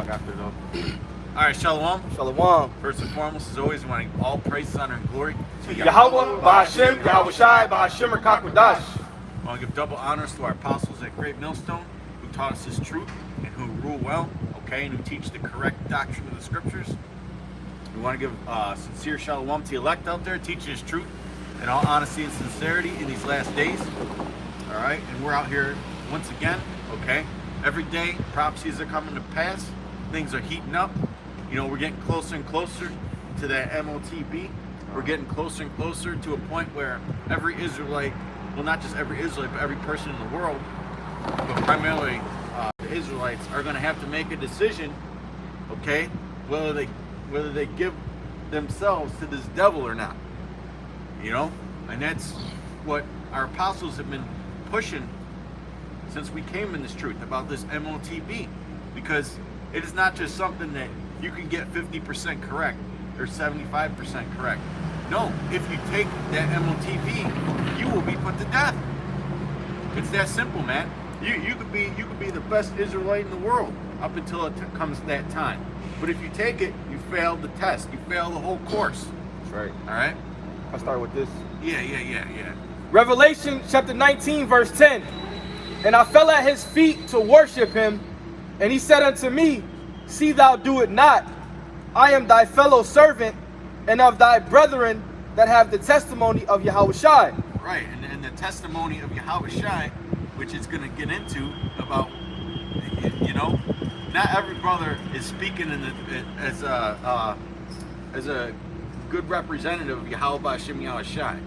talk after though. All right, Shalom. Shalom. First and foremost, as always, we want to give all praise, honor, and glory to Yahweh, Ba'ashem, Yahweh Shai, Ba'ashem, Rakakwadash. I want to give double honors to our apostles at Great Millstone, who taught us this truth and who rule well, okay, and who teach the correct doctrine of the scriptures. We want to give sincere shalom to the elect out there, teaching this truth in all honesty and sincerity in these last days. All right, and we're out here once again, okay. Every day, prophecies are coming to pass. Things are heating up. You know, we're getting closer and closer to that MOTB. We're getting closer and closer to a point where every Israelite, well, not just every Israelite, but every person in the world, but primarily the Israelites, are going to have to make a decision, okay, whether they give themselves to this devil or not. You know, and that's what our apostles have been pushing since we came in this truth about this MOTB, because it is not just something that you can get 50% correct or 75% correct. No, if you take that MOTB, you will be put to death. It's that simple, man. You could be the best Israelite in the world up until it comes that time. But if you take it, you fail the test. You fail the whole course. That's right. All right? I'll start with this. Yeah. Revelation chapter 19, verse 10. And I fell at his feet to worship him, and he said unto me, See thou do it not. I am thy fellow servant, and of thy brethren that have the testimony of Yahweh Shai. Right, and the testimony of Yahweh Shai, which it's going to get into about, you know, not every brother is speaking as a good representative of Yahweh Ba'ashem Yahweh Shai.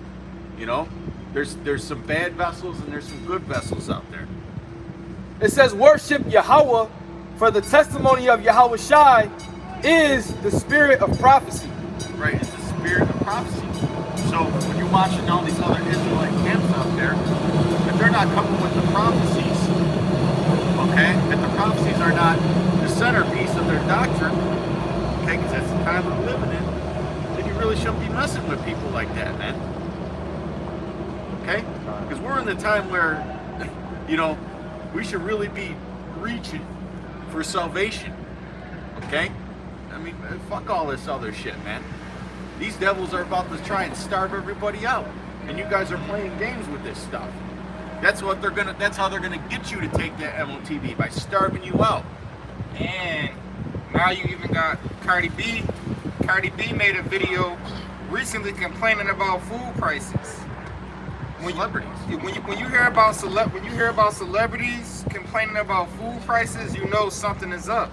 You know, there's some bad vessels and there's some good vessels out there. It says, worship Yahweh, for the testimony of Yahweh Shai is the spirit of prophecy. Right, it's the spirit of prophecy. So when you're watching all these other Israelite camps out there, if they're not coming with the prophecies, okay, if the prophecies are not the centerpiece of their doctrine, okay, because that's the time we're living in, then you really shouldn't be messing with people like that, man. Okay? Because we're in the time where, you know, we should really be reaching for salvation. Okay? I mean, fuck all this other shit, man. These devils are about to try and starve everybody out. And you guys are playing games with this stuff. That's how they're gonna get you to take that MOTB, by starving you out. And now you even got Cardi B. Cardi B made a video recently complaining about food prices. Celebrities. When you hear about celebrities complaining about food prices, you know something is up.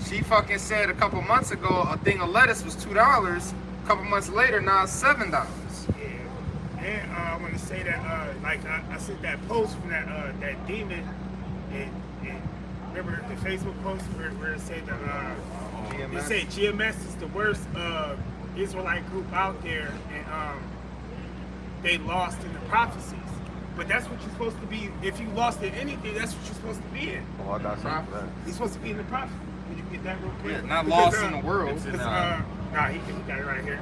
She fucking said a couple months ago a thing of lettuce was $2. A couple months later, now it's $7. Yeah, and I want to say that like I sent that post from that demon, and remember the Facebook post where it said that it said GMS is the worst Israelite group out there, and they lost in the prophecies. But that's what you're supposed to be. If you lost in anything, that's what you're supposed to be in. Oh, I got something for that. You're supposed to be in the prophecy. Can you get that real quick? Yeah, not lost in the world. It's in, Nah, he got it right here.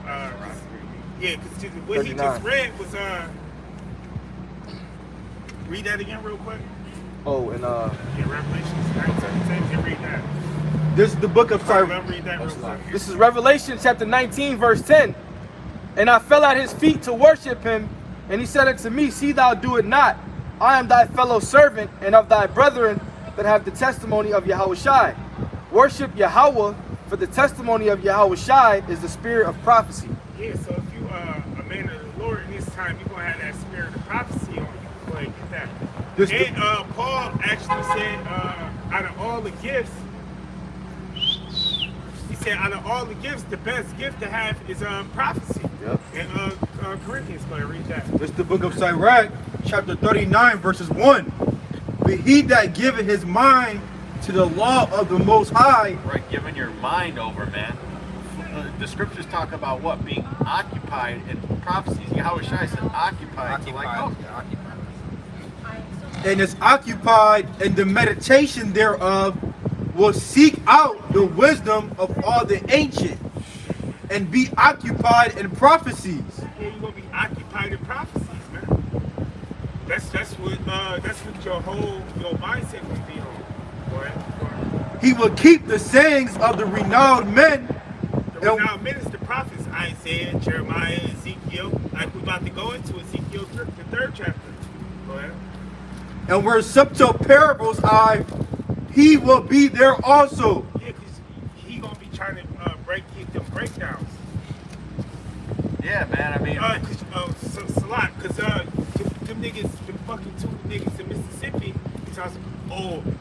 Yeah, because what he 39. just read was read that again real quick. Oh, and Yeah, Revelations 9:17. You read that. this is the book of Sorry, read that real quick. This is Revelation chapter 19, verse 10. And I fell at his feet to worship him, and he said unto me, See thou do it not. I am thy fellow servant, and of thy brethren that have the testimony of Yahweh Shai. Worship Yahweh, for the testimony of Yahweh Shai is the spirit of prophecy. Yeah, so if you a man of the Lord in this time, you're gonna have that spirit of prophecy on you. Go ahead, get that. This And Paul actually said, out of all the gifts, he said, out of all the gifts, the best gift to have is prophecy. Yep. And Corinthians, go ahead, read that. It's the book of Sirach, chapter 39, verses 1. But he that giveth his mind to the law of the Most High, right, giving your mind over, man. The scriptures talk about what? Being occupied in prophecies. Yahweh Shai said occupied. So like, oh, and is occupied in the meditation thereof, will seek out the wisdom of all the ancient, and be occupied in prophecies. Yeah, you're gonna be occupied in prophecies, man. That's what your mindset will be on. Go ahead. he will keep the sayings of the renowned men. The renowned men is the prophets, Isaiah, Jeremiah, Ezekiel. Like we're about to go into Ezekiel, the 3rd chapter. Go ahead. And where subtle parables are, he will be there also. Yeah, because he going to be trying to keep them breakdowns. Yeah, man. I mean, Salat, because them niggas, them fucking 2 niggas in Mississippi,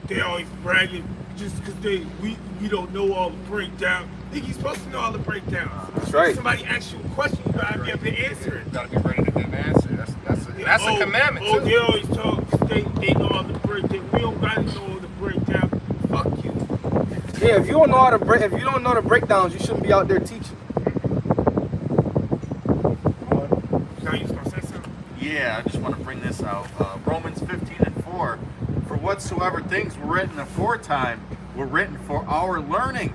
they always bragging just because we don't know all the breakdown. Nigga, you supposed to know all the breakdowns. That's right. If somebody asks you a question, you gotta be able to answer it. You gotta be ready to give an answer. That's a commandment too. They always talk. They know all the breakdown. We don't gotta know all the breakdown. Fuck you. Yeah, if you don't know how to break, if you don't know the breakdowns, you shouldn't be out there teaching. Now you just gonna say something? yeah, I just want to bring this out. Romans 15:4. For whatsoever things were written aforetime were written for our learning,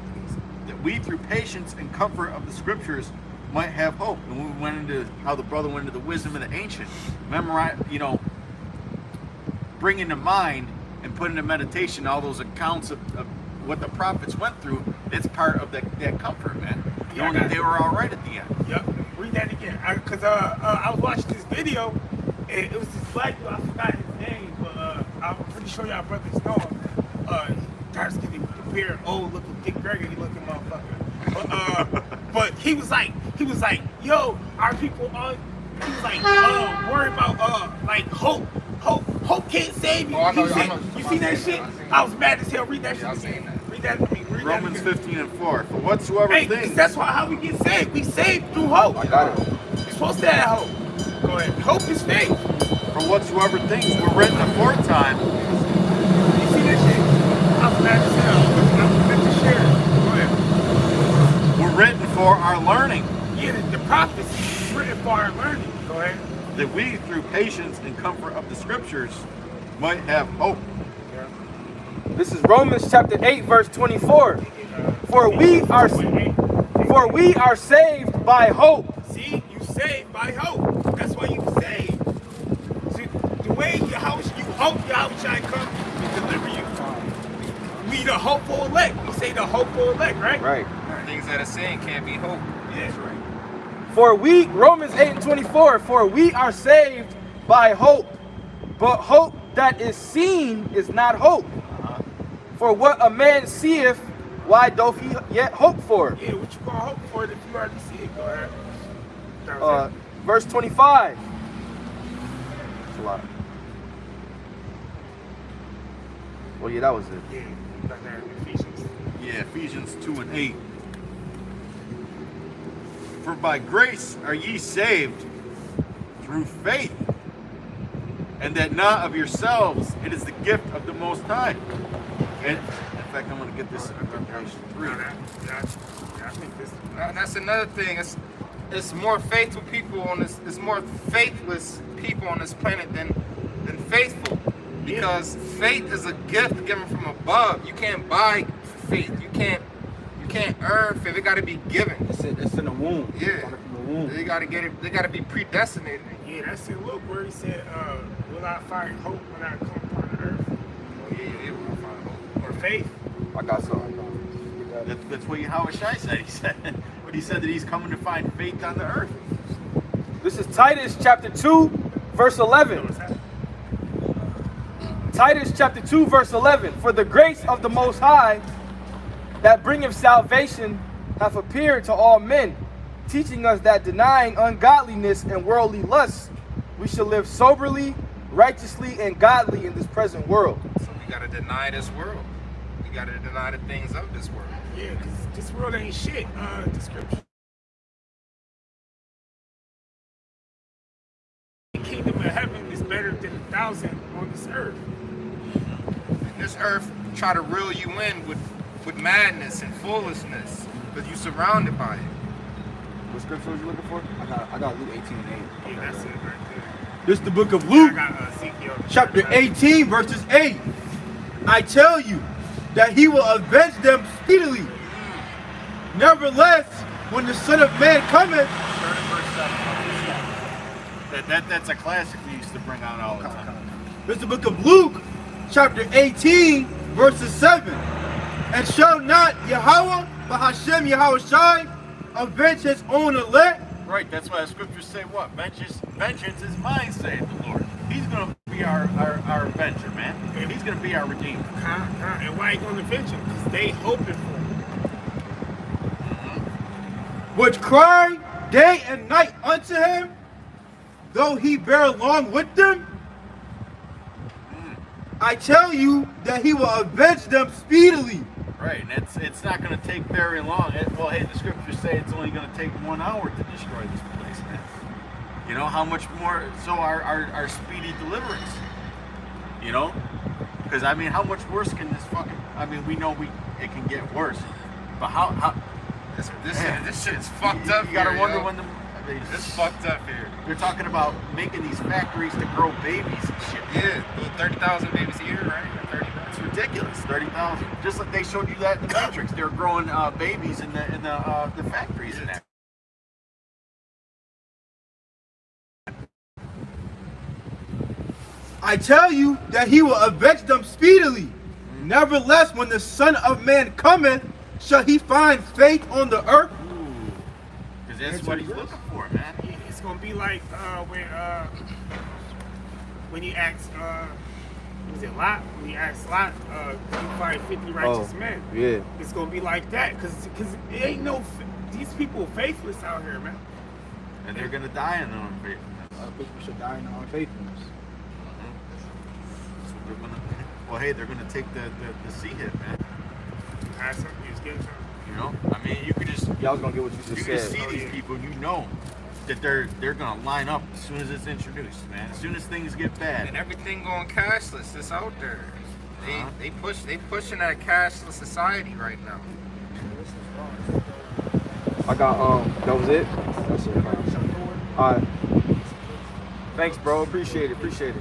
that we through patience and comfort of the scriptures might have hope. And we went into how the brother went into the wisdom of the ancient, memorize, bring into mind and put into meditation all those accounts of what the prophets went through. It's part of that comfort, man. Knowing that they were all right at the end. Yep. Read that again. Because I was watching this video, and it was this black dude. I forgot his name, but I'm pretty sure y'all brothers know him. Dark skinny, compared old looking Dick Gregory looking motherfucker. But he was like, yo, our people on. He was like, worried about like hope. Hope can't save you. Oh, I know, You see that shit? I was mad as hell. Read that shit. I seen that. Read that. Read Romans that again. 15:4. For whatsoever Hey, 'cause things. that's how we get saved. We saved through hope. I got it. You're supposed to have hope. Go ahead. Hope is faith. For whatsoever things were written aforetime. You see that shit? I was mad as hell. I was meant to share it. Go ahead. Were written for our learning, Yeah, the prophecy is written for our learning. Go ahead. that we through patience and comfort of the scriptures might have hope. This is Romans chapter 8, verse 24. For we are saved by hope. See, you saved by hope. That's why you saved. See, the way you hope Yahweh shall come and deliver you. We the hopeful elect. We say the hopeful elect, right? Right. Things that are saying can't be hope. Yeah. That's right. Romans 8 and 24, for we are saved by hope. But hope that is seen is not hope. For what a man seeth, why doth he yet hope for? Yeah, what you gonna hope for if you already see it? Go ahead. That was it. Verse 25. That's a lot. Well, yeah, that was it. Yeah, back there in Ephesians. Yeah, Ephesians 2:8. For by grace are ye saved through faith, and that not of yourselves, it is the gift of the Most High. And in fact, I'm going to get this in Revelation 3. Yeah, I think this. That's another thing. It's more faithful people on this. It's more faithless people on this planet than faithful, because faith is a gift given from above. You can't buy faith. You can't earn faith. It got to be given. It's in the womb. Yeah. From the womb. They got to get it. They got to be predestinated. Yeah, that's it. Look where he said, "Will I find hope when I come upon the earth?" Oh yeah, they will find hope. Or faith. I got something. That's what Yahweh Shai said. He said that he's coming to find faith on the earth. This is Titus chapter 2, verse 11. Titus chapter 2, verse 11. For the grace of the Most High that bringeth salvation hath appeared to all men, teaching us that denying ungodliness and worldly lusts, we should live soberly, righteously, and godly in this present world. So we got to deny this world. We got to deny the things of this world. Yeah, because this world ain't shit. The scripture. The kingdom of heaven is better than 1,000 on this earth. This earth try to reel you in with madness and foolishness, because you're surrounded by it. What scripture was you looking for? I got Luke 18 and 8. Yeah, that's it right there. This is the book of I Luke, got Ezekiel. chapter 18, verses 8. I tell you that he will avenge them speedily. Nevertheless, when the Son of Man cometh, That's a classic we used to bring out all the time. this is the book of Luke, chapter 18, verses 7. And shall not Yahweh, but Hashem Yahweh Shai, avenge his own elect? Right, that's why the scriptures say what? Vengeance is mine, saith the Lord. He's going to be our avenger, man. He's going to be our redeemer. And why he gonna avenge him? Because they hoping for him. Which cry day and night unto him, though he bear along with them? I tell you that he will avenge them speedily. Right, and it's not going to take very long. Well, hey, the scriptures say it's only going to take 1 hour to destroy this place, man. You know, how much more, so our speedy deliverance, you know? Because, I mean, how much worse can this fucking, I mean, we know it can get worse, but how This shit is fucked up. you gotta here, wonder yo. when It's fucked up here. they're talking about making these factories to grow babies and shit. Yeah, 30,000 babies a year, right? 30,000. It's ridiculous, 30,000. Just like they showed you that in the Matrix, they're growing babies in the factories and that. I tell you that he will avenge them speedily. Nevertheless, when the Son of Man cometh, shall he find faith on the earth? Because that's what he's looking for, man. It's gonna be like when he asked was it Lot? When he asked Lot, you find 50 righteous men. Yeah. It's gonna be like that, cause it ain't these people faithless out here, man. And they're gonna die in their unfaithfulness. People should die in their unfaithfulness. So well, hey, they're gonna take the C hit, man. Have something, just get something. You know, I mean, you could just Y'all was gonna get what you you just can said. see these people. You know that they're gonna line up as soon as it's introduced, man. As soon as things get bad. And everything going cashless. It's out there. They pushing that cashless society right now. I got that was it. That's it. Alright. Thanks, bro. Appreciate it.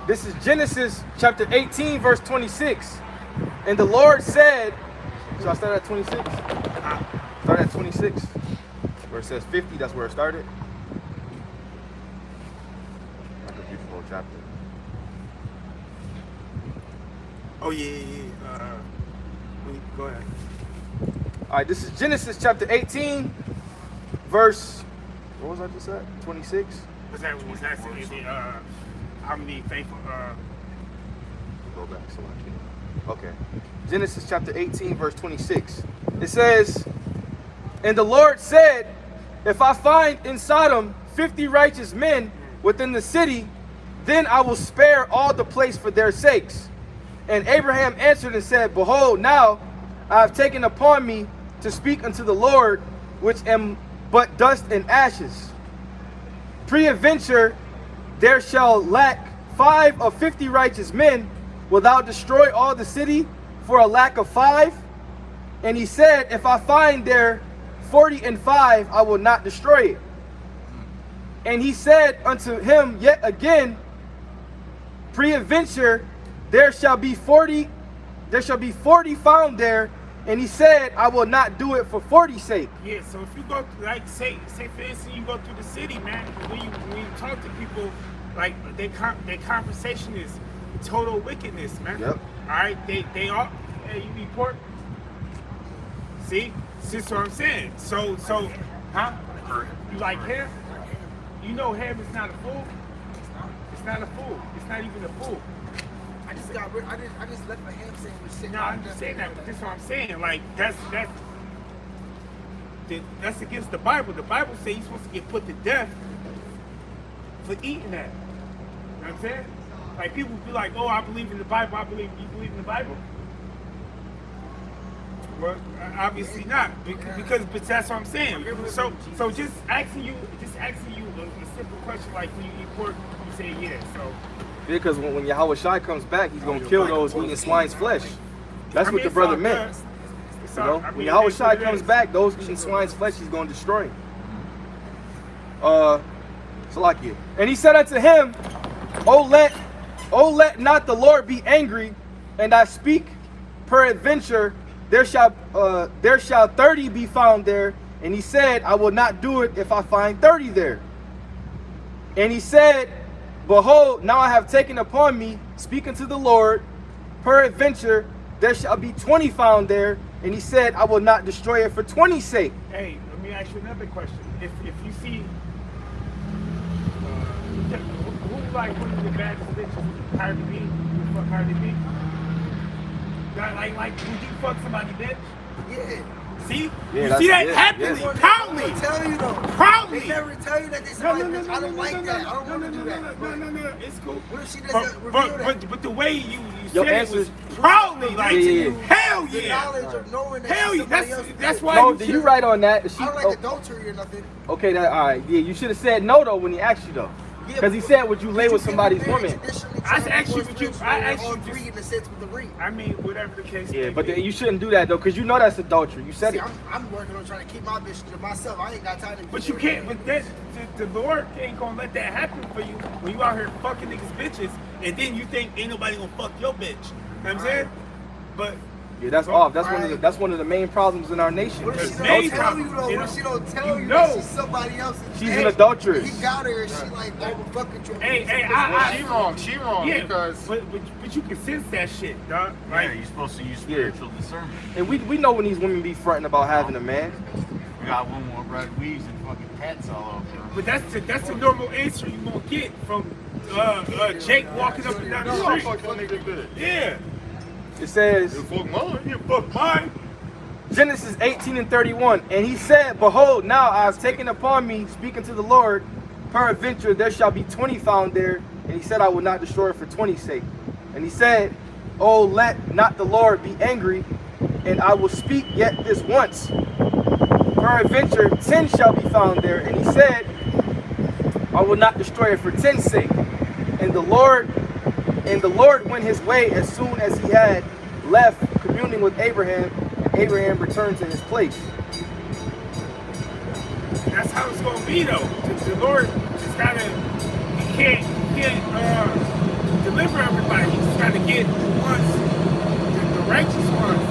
This is Genesis chapter 18, verse 26. And the Lord said, so I started at 26. Start at 26. Where it says 50, that's where it started. Like a beautiful chapter. Oh yeah. Go ahead. Alright, this is Genesis chapter 18, verse, what was I just at? 26? Was that how many faithful Go back so I can. Okay. Genesis chapter 18, verse 26. It says, and the Lord said, if I find in Sodom 50 righteous men within the city, then I will spare all the place for their sakes. And Abraham answered and said, behold, now I have taken upon me to speak unto the Lord, which am but dust and ashes. Peradventure there shall lack 5 of 50 righteous men, wilt thou destroy all the city for a lack of 5? And he said, if I find there 45, I will not destroy it. And he said unto him yet again, peradventure there shall be 40 found there. And he said, I will not do it for 40's sake. Yeah, so if you go through, like say for instance, you go through the city, man. When you talk to people, like their conversation is total wickedness, man. Yep. All right, they all. Hey, you eat pork? See, what I'm saying. So, huh? You like ham? You know ham is not a food. It's not a food. It's not even a food. I just left a ham sandwich sitting No, I'm just saying that. That's what I'm saying. Like that's against the Bible. The Bible says you're supposed to get put to death for eating that. You know what I'm saying? Like people be like, "Oh, I believe in the Bible. You believe in the Bible?" Well, obviously not, because but that's what I'm saying. So just asking you a simple question like, "When you eat pork?" You say yeah. So. Because when Yahweh Shai comes back, he's going to kill those eating swine's flesh. That's what the brother meant. You know, when Yahweh Shai comes back, those eating swine's flesh, he's going to destroy. Salakia. And he said unto him, Oh let not the Lord be angry, and I speak, peradventure there shall 30 be found there. And he said, I will not do it if I find 30 there. And he said, behold, now I have taken upon me, speaking to the Lord, peradventure there shall be 20 found there. And he said, I will not destroy it for 20's sake. Hey, let me ask you another question. If you see, who like one of the baddest bitches? Cardi B? You fuck Cardi B? Like, would you fuck somebody, bitch? Yeah. See? Yeah, you see that yeah, happily, yeah. proudly, They tell you though. proudly. They never tell you that they say, I don't like that. I don't want to do that. No, it's cool. What if she doesn't reveal that? But the way you Your said it answer was is- proudly, like, Yeah. hell The yeah. knowledge of knowing that Hell yeah, somebody else did that's it. why No, you you right on that. She, I don't like adultery or nothing. okay, that all right. Yeah, you should have said no though when he asked you though, Yeah, because he but- said, "Would you lay but with can somebody's be married woman?" traditionally I to asked you, divorce but you- rich I women, asked all you three just- in the sense with the ring. I mean, whatever the case may Yeah, but be. you shouldn't do that though, because you know that's adultery. You said See, it. I'm working on trying to keep my bitch to myself. I ain't got time to. But you can't. But that the Lord ain't gonna let that happen for you when you out here fucking niggas bitches, and then you think ain't nobody gonna fuck your bitch. You know what I'm saying? But Yeah, that's off. That's one of the main problems in our nation. What if she Maybe. don't tell you though? You What if she don't tell you you know. that she's somebody else's? She's bitch? an adulteress. He got her and she like, oh, we're fucking you. Hey, She wrong yeah, because but you can sense that shit, dog. Yeah, Like, you're supposed to use spiritual discernment. And we know when these women be fronting about having a man. We got one more red weaves and fucking tats all over her. but that's the normal answer you gonna get from Jake walking up and down the street. Yeah, It says fuck mine. You fuck mine. Genesis 18:31, and he said, "Behold, now I have taken upon me, speaking to the Lord, peradventure there shall be 20 found there." And he said, "I will not destroy it for 20's sake." And he said, "Oh, let not the Lord be angry, and I will speak yet this once. Peradventure 10 shall be found there." And he said, "I will not destroy it for 10's sake." And the Lord went his way as soon as he had left communing with Abraham, and Abraham returned to his place. That's how it's gonna be though. The Lord just gotta. He can't deliver everybody. He just gotta get the ones, the righteous ones,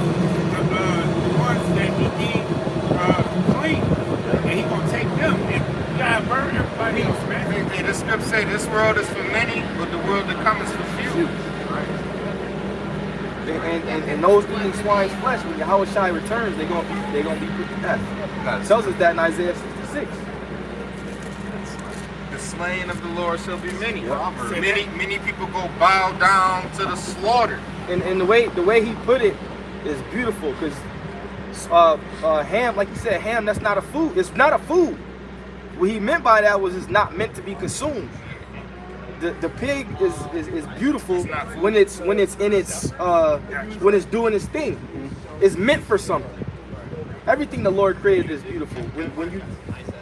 the ones that he deemed clean, and he gonna take them. And you gotta burn everybody else, man. Hey, the script say this world is for many, but the world to come is for few. And those eating swine's flesh, when Yahweh Shai returns, they're gonna be put to death. It tells us that in Isaiah 66. The slain of the Lord shall be many. Yeah. Many people go bow down to the slaughter. And the way he put it is beautiful, because ham, like he said, ham, that's not a food. It's not a food. What he meant by that was it's not meant to be consumed. The pig is beautiful when it's doing its thing. It's meant for something. Everything the Lord created is beautiful. When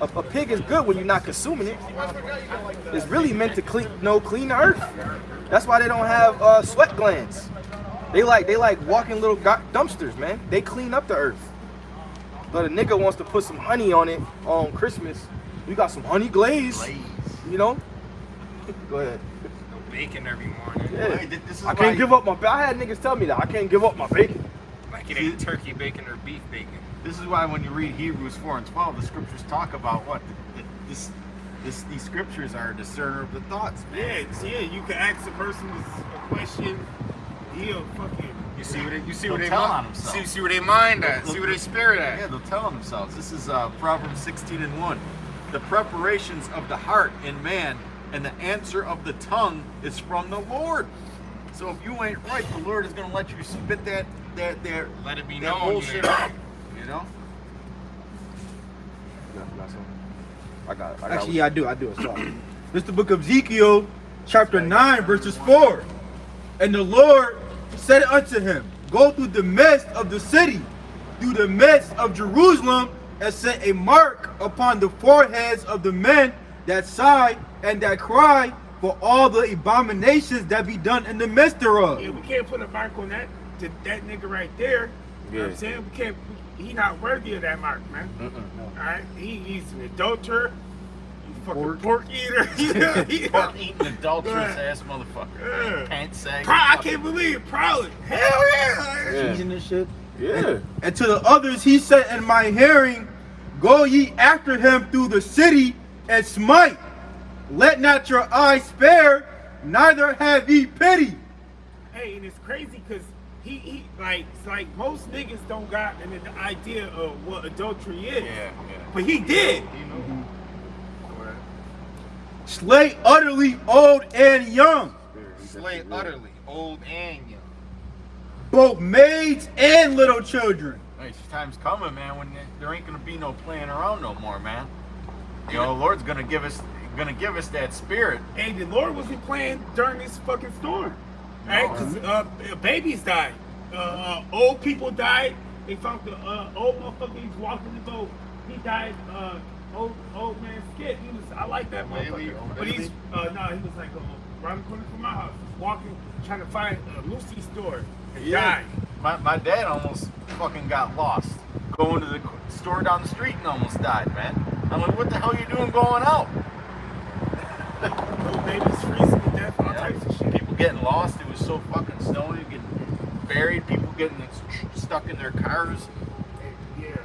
a pig is good when you're not consuming it. It's really meant to clean the earth. That's why they don't have sweat glands. They like walking little dumpsters, man. They clean up the earth. But a nigga wants to put some honey on it on Christmas. We got some honey glaze, you know. Go ahead. Bacon every morning. Yeah. Hey, this is I why- can't give up my. I had niggas tell me that I can't give up my bacon. Like it ain't turkey bacon or beef bacon. This is why when you read Hebrews 4 and 12, the scriptures talk about what these scriptures are a discerner of the thoughts, man. Yeah, you can ask a person a question. He'll fucking. You see where They'll they tell on mind. themselves. See where they mind at. See where they spirit Yeah, at. they'll tell on themselves. This is Proverbs 16 and 1. The preparations of the heart in man and the answer of the tongue is from the Lord. So if you ain't right, the Lord is going to let you spit that Let it be that known. bullshit Yeah. out. You know? I got it. Actually, yeah, I do. Sorry. This is the book of Ezekiel, chapter 9, verses 4. And the Lord said unto him, Go through the midst of the city, through the midst of Jerusalem, and set a mark upon the foreheads of the men that sigh and that cry for all the abominations that be done in the midst thereof. Yeah, we can't put a mark on that nigga right there. You know what I'm saying? We can't. He not worthy of that mark, man. All right, he's an adulterer. You fucking pork eater. Pork eating adulterous Yeah. ass motherfucker. Yeah. Pants sagging. I can't believe it. Proudly. Hell yeah. Yeah. Season this shit. Yeah. And to the others he said in my hearing, Go ye after him through the city and smite. Let not your eyes spare, neither have ye pity. Hey, and it's crazy because he like it's like most niggas don't got an idea of what adultery is. Yeah. But he did. Slay utterly old and young, Slay utterly, old and young. both maids and little children. Hey, time's coming, man, when there ain't gonna be no playing around no more, man. You know, the Lord's gonna give us that spirit. Hey, the Lord wasn't playing during this fucking storm. Right? Because babies died. Old people died. They found the old motherfucker he's walking the boat. He died. Old man Skip. I like that motherfucker. But he's he was like around the corner from my house. He's walking, trying to find a Lucy store. And died. My dad almost fucking got lost going to the store down the street and almost died, man. I'm like, what the hell are you doing going out? Little babies freezing to death, all types of shit. People getting lost. It was so fucking snowy, getting buried. People getting stuck in their cars. Yeah.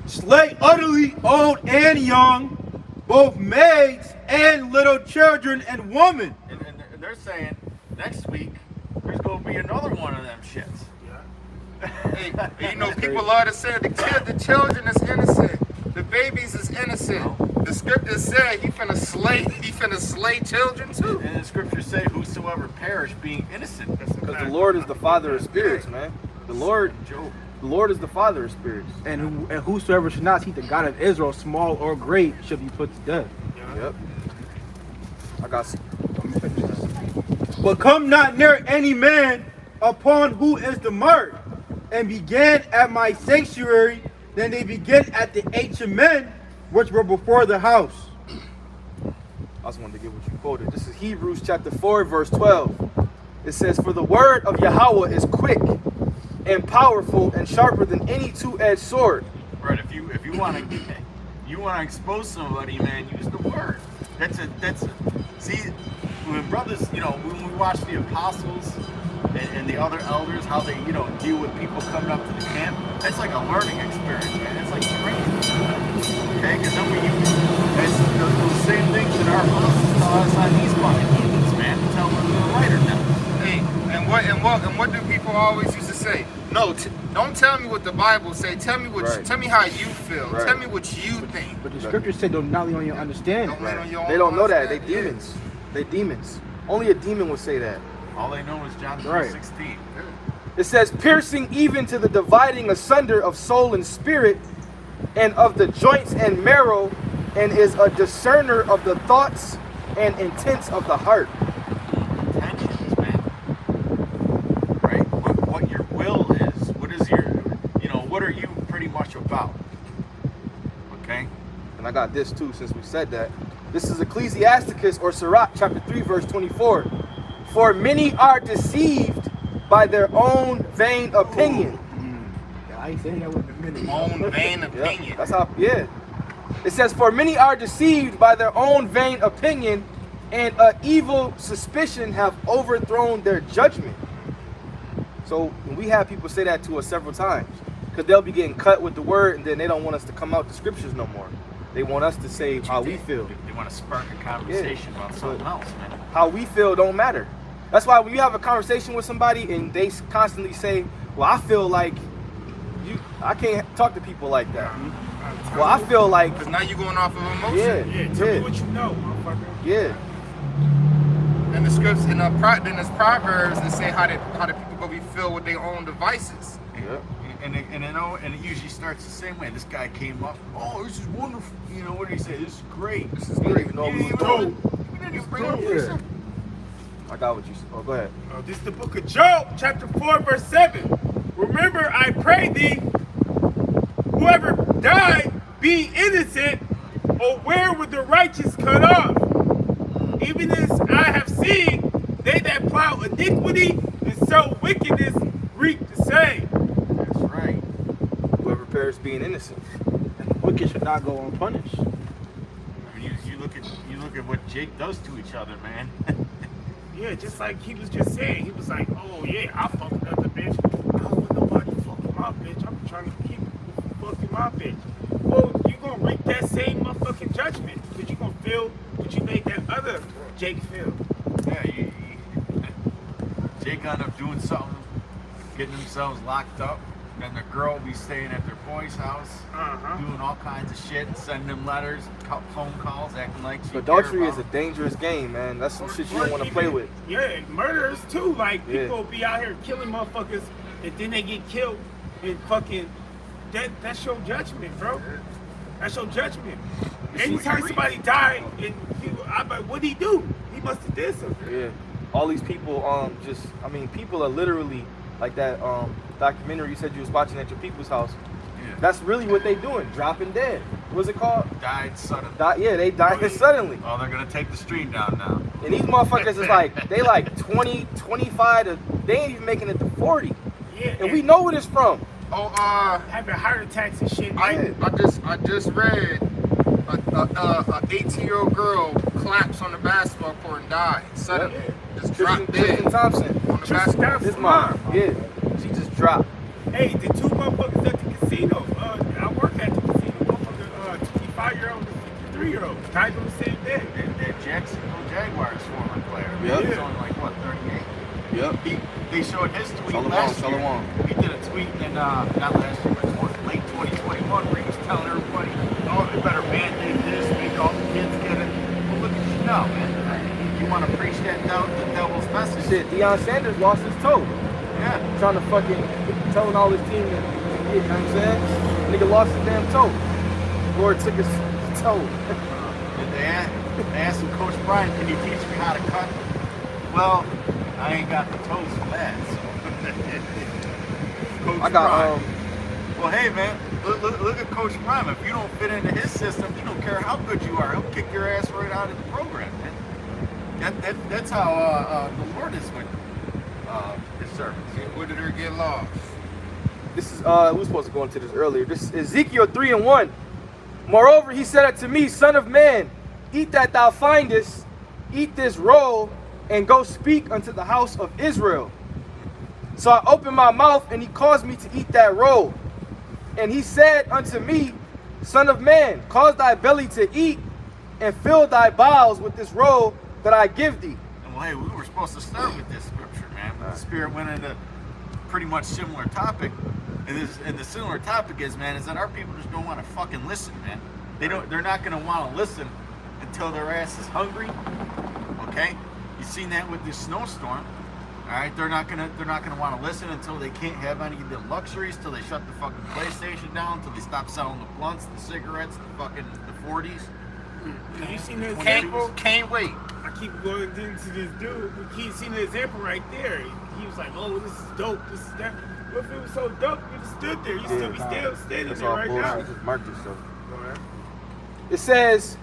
Slay utterly old and young, both maids and little children and women. And they're saying next week there's gonna be another one of them shits. Hey, you know, people love to say the children is innocent. The babies is innocent. The scriptures say he finna slay children too. And the scriptures say, whosoever perish being innocent. Because the Lord is the Father of spirits, man. The Lord is the Father of spirits. And whosoever should not seek the God of Israel, small or great, shall be put to death. Yep. I got some. But come not near any man upon who is the mark, and began at my sanctuary, then they begin at the ancient men which were before the house. I just wanted to get what you quoted. This is Hebrews chapter 4, verse 12. It says, "For the word of Yahweh is quick and powerful and sharper than any two-edged sword." Right, if you want to expose somebody, man, use the word. See, when brothers, you know, when we watch the apostles and the other elders, how they, you know, deal with people coming up to the camp, that's like a learning experience, man. It's like training. Okay, because then it's those same things that our apostles tell us on these fucking heathens, man. Tell them the lighter now. Hey, and what do people always used to say? No, don't tell me what the Bible say. Tell me tell me how you feel. Right. Tell me what you think. But the scriptures say don't not lean on your understanding. Don't lean on your They own don't know that. They understanding. demons. They demons. Only a demon would say that. All they know is John Right. 3:16. It says, piercing even to the dividing asunder of soul and spirit, and of the joints and marrow, and is a discerner of the thoughts and intents of the heart. Intentions, man. Right? What your will is. What is your, you know, what are you pretty much about? Okay? And I got this too, since we said that. This is Ecclesiasticus or Sirach chapter 3, verse 24. For many are deceived by their own vain opinion. Yeah, I ain't saying that with a minute. Own vain Yeah, opinion. that's how, yeah. It says, for many are deceived by their own vain opinion, and an evil suspicion have overthrown their judgment. So we have people say that to us several times, because they'll be getting cut with the word, and then they don't want us to come out the scriptures no more. They want us to say how we feel. They want to spark a conversation about something else, man. How we feel don't matter. That's why when you have a conversation with somebody and they constantly say, well, I feel like I can't talk to people like that. Well, I feel like, Because now you're going off of emotion. Yeah, tell me what you know, motherfucker. yeah. And the scripts in this Proverbs that say how the people gonna be filled with their own devices. Yeah. And it usually starts the same way. This guy came up, oh, this is wonderful. You know, what did he say? This is great. This is You didn't great. even know You we was didn't doing even- you didn't even bring it up for yourself. I got what you said. Oh, go ahead. This is the book of Job, chapter 4, verse 7. Remember, I pray thee, whoever died be innocent, or where would the righteous cut off? Even as I have seen, they that plow iniquity and sow wickedness reap the same. That's right. Whoever perishes being innocent. And the wicked should not go unpunished. I mean, you look at what Jake does to each other, man. Yeah, just like he was just saying. He was like, oh yeah, I fucked another bitch. I don't want nobody fucking my bitch. I'm trying to keep fucking my bitch. Well, you gonna reap that same motherfucking judgment. Because you gonna feel what you made that other Jake feel. Yeah, Jake ended up doing something getting themselves locked up. Then the girl will be staying at their boy's house, doing all kinds of shit, sending them letters, phone calls, acting like she Adultery is a dangerous game, man. That's some shit you don't want to play with. Yeah, murderers too. Like people be out here killing motherfuckers, and then they get killed, and fucking that's your judgment, bro. That's your judgment. Anytime somebody died, and I'm like, what'd he do? He must have did something. Yeah, all these people, people are literally like that documentary you said you was watching at your people's house. Yeah. That's really what they doing, dropping dead. What's it called? Died suddenly. They died suddenly. Oh, they're gonna take the stream down now. And these motherfuckers is like, they like 20, 25, they ain't even making it to 40. Yeah, And we know where it's from. Oh, having heart attacks and shit. I just read a 18-year-old girl collapsed on the basketball court and died suddenly. Just dropped Tristan dead Thompson. on the basketball. His mom. Yeah. She just dropped. Hey, the two motherfuckers at the casino. I work at the casino. Motherfucker, 25-year-old and 53-year-old. Died on the same day. That Jacksonville Jaguars former player. Yep. He's only like what, 38? Yep. They showed his tweet Shalom, last year. shalom. He did a tweet in not last year, but late 2021, where he was telling everybody, "Oh, they better mandate this, make all the kids get it." Well, look at you now, man. You want to preach that down the devil's message? Shit, Deion Sanders lost his toe. Yeah. Trying to fucking telling all his team that, you know what I'm saying? Nigga lost his damn toe. Lord took his toe. They asked him, Coach Brian, can you teach me how to cut? Well, I ain't got the toes for that. So. Coach I got Brian. Well, hey man, look at Coach Prime. If you don't fit into his system, he don't care how good you are. He'll kick your ass right out of the program, man. That's how the Lord is with his servants. Where did her get lost? This is we were supposed to go into this earlier. This is Ezekiel 3:1. Moreover, he said unto me, Son of man, eat that thou findest, eat this roll, and go speak unto the house of Israel. So I opened my mouth, and he caused me to eat that roll. And he said unto me, Son of man, cause thy belly to eat, and fill thy bowels with this roll that I give thee. And well, hey, we were supposed to start with this scripture, man. But the Spirit went into pretty much similar topic. And the similar topic is, man, is that our people just don't want to fucking listen, man. They're not gonna want to listen until their ass is hungry. Okay? You've seen that with this snowstorm. All right, they're not gonna want to listen until they can't have any of the luxuries, till they shut the fucking PlayStation down, till they stop selling the blunts, the cigarettes, the 40s. Have you seen this? Can't wait. I keep going into this dude. We keep seeing the example right there. He was like, "Oh, this is dope. This is that." What if it was so dope? You just stood there. You still be standing That's there all right bullshit. now. Just mark this stuff. Go ahead. It says,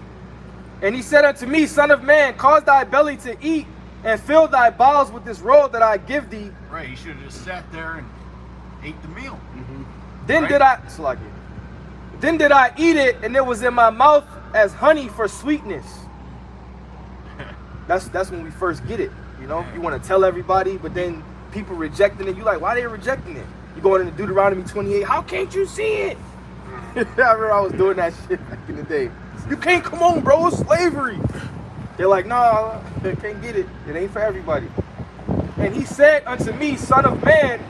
and he said unto me, Son of man, cause thy belly to eat, and fill thy bowels with this roll that I give thee. Right, you should have just sat there and ate the meal. Then Right. Then did I eat it, and it was in my mouth as honey for sweetness. That's when we first get it. You know, you want to tell everybody, but then people rejecting it. You like, why they rejecting it? You going into Deuteronomy 28. How can't you see it? I remember I was doing that shit back in the day. You can't come on, bro. It's slavery. They're like, nah, they can't get it. It ain't for everybody. And he said unto me, Son of man,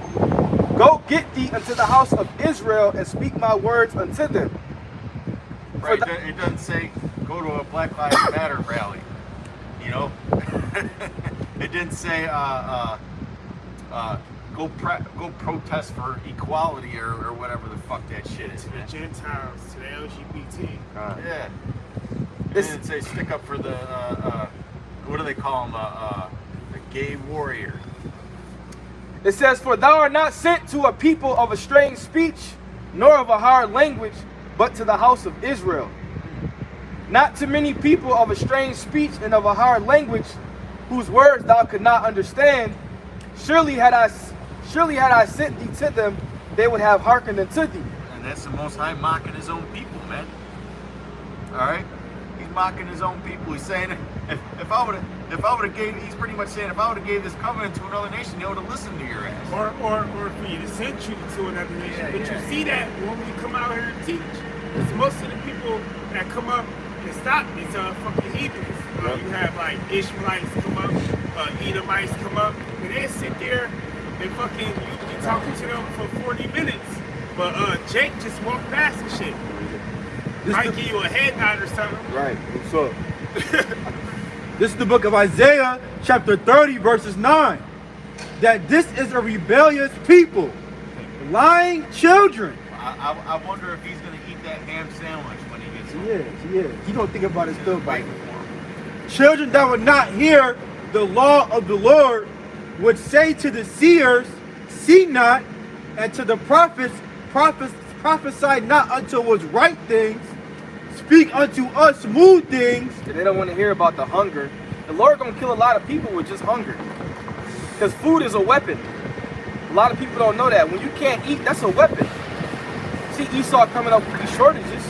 go get thee unto the house of Israel and speak my words unto them. Right, it doesn't say go to a Black Lives Matter rally. You know, it didn't say go protest for equality or whatever the fuck that shit is, To the man. Gentiles, to the LGBT. Yeah. It didn't say stick up for the what do they call them? The gay warrior. It says, for thou art not sent to a people of a strange speech, nor of a hard language, but to the house of Israel. Not to many people of a strange speech and of a hard language, whose words thou could not understand. Surely had I sent thee to them, they would have hearkened unto thee. And that's the Most High mocking his own people, man. All right, he's mocking his own people. He's saying, if I would have gave, he's pretty much saying, if I would have gave this covenant to another nation, they would have listened to your ass. Or for you to send you to another nation. But you see that when we come out here and teach. Because most of the people that come up and stop these fucking heathens. You have like Ishmaelites come up, Edomites come up, and they sit there they fucking, you be talking to them for 40 minutes. But Jake just walked past and shit. This Might the- give you a head nod or something. Right. What's up? This is the book of Isaiah, chapter 30, verses 9. That this is a rebellious people, lying children. I wonder if he's gonna eat that ham sandwich when he gets home. He is. He don't think about it still, but Children that would not hear the law of the Lord would say to the seers, see not, and to the prophets, prophesy not unto what's right things, speak unto us smooth things. They don't want to hear about the hunger. The Lord gonna kill a lot of people with just hunger. Because food is a weapon. A lot of people don't know that. When you can't eat, that's a weapon. See Esau coming up with these shortages.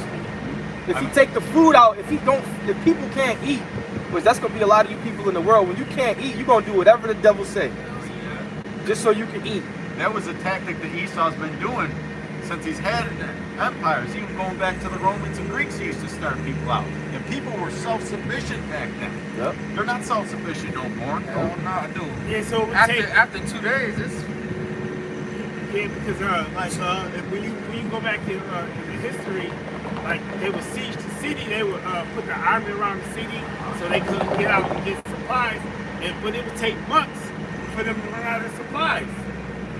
If he take the food out, if people can't eat, which that's gonna be a lot of you people in the world, when you can't eat, you're gonna do whatever the devil say. Just so you can eat. That was a tactic that Esau's been doing since he's had empires, even going back to the Romans and Greeks. He used to start people out, and people were self-sufficient back then. Yep. They're not self-sufficient no more. Hell no, dude. Yeah, so it would After take, after 2 days, it's yeah, because when you go back in the history, like they would siege the city, they would put the army around the city so they couldn't get out and get supplies, but it would take months for them to run out of supplies.